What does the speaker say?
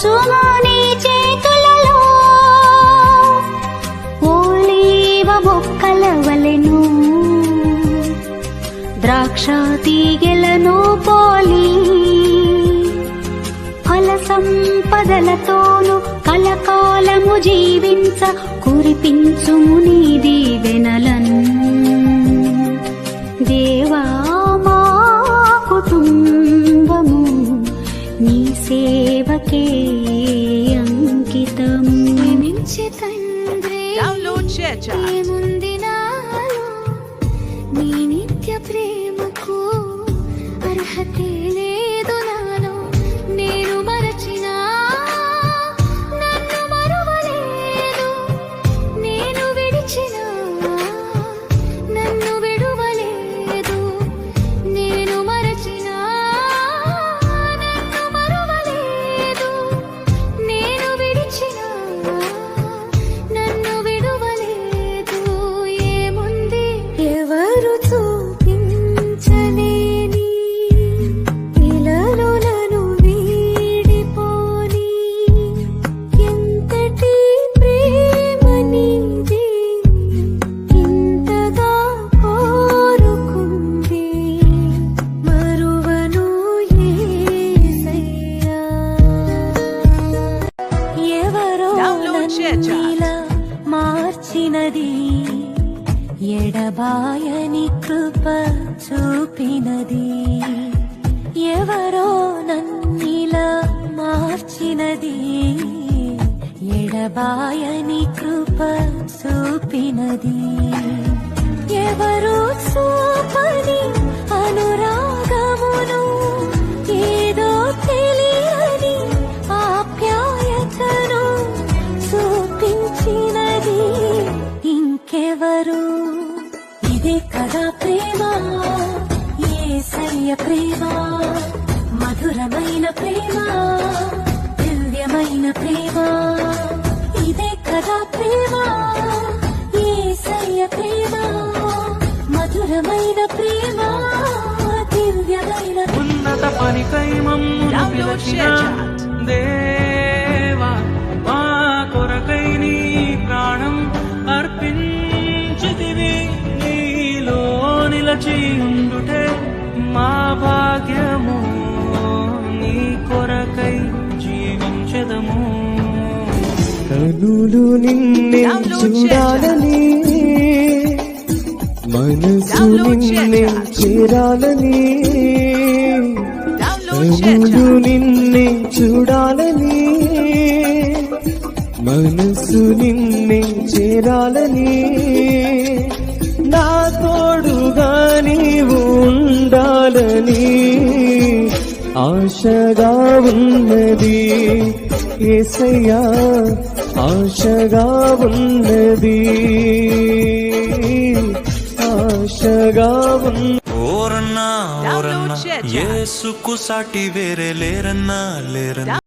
దాచుము నీ చేతులలో ఓలీవ మొక్కల వలెను ద్రాక్ష తీగెలను పోలి ఫల సంపదలతోను కలకాలము జీవించ కురిపించుము నీ దీవెనలను దేవా మా కుటుంబము నీ సేవకే అంకితము మించి తండ్రి ఏముంది నాలో నీ నిత్య ప్రేమకు అర్హతే లేదు నాలో నేను మరచినా నన్ను మరువలేదు నేను విడిచినా నన్ను విడువలేదు నేను మరచినా నన్ను మరువలేదు నేను విడిచినా నన్ను విడువలేదు ఏముంది ఎవరు చూపించలేని ఇలాలో నన్ను వీడిపోని ఎంతటి ప్రేమ నీది ఇంతగా కోరుకుంది మరువను యేసయ్యా ఎవరో నన్నిలా మార్చినది ఎడబాయని కృప చూపినది ఎవరో నన్నిలా మార్చినది ఎడబాయని కృప చూపినది ఎవరు చూపని అనురాగమును ఏదో తెలియని ఆప్యాయతను చూపించినది ఇంకెవరు ఇదే కదా ప్రేమ యేసయ్య ప్రేమ మధురమైన ప్రేమ దివ్యమైన ప్రేమ ఇదే కదా ప్రేమ యేసయ్య ప్రేమ మధురమైన ప్రేమ దివ్యమైన ఉన్నత పనికై మమ్మును పిలిచిన దేవా మా కొరకై నీ ప్రాణం అర్పించితివి నీలో నిలచి ఉండుటే మా భాగ్యము నీ కొరకై జీవించదము కనులు నిన్నే చూడాలని మనసు నిన్నే చేరాలని కనులు నిన్నే చూడాలని మనసు నిన్నే చేరాలని నా తోడుగా నీవు ఉండాలని ఆశగా ఉన్నది యేసయ్యా ఆశగా ఉన్నది ఆశగా ఓరన్నా ఓరన్నా యేసుకు సాటి వేరే లేరన్నా లేరన్నా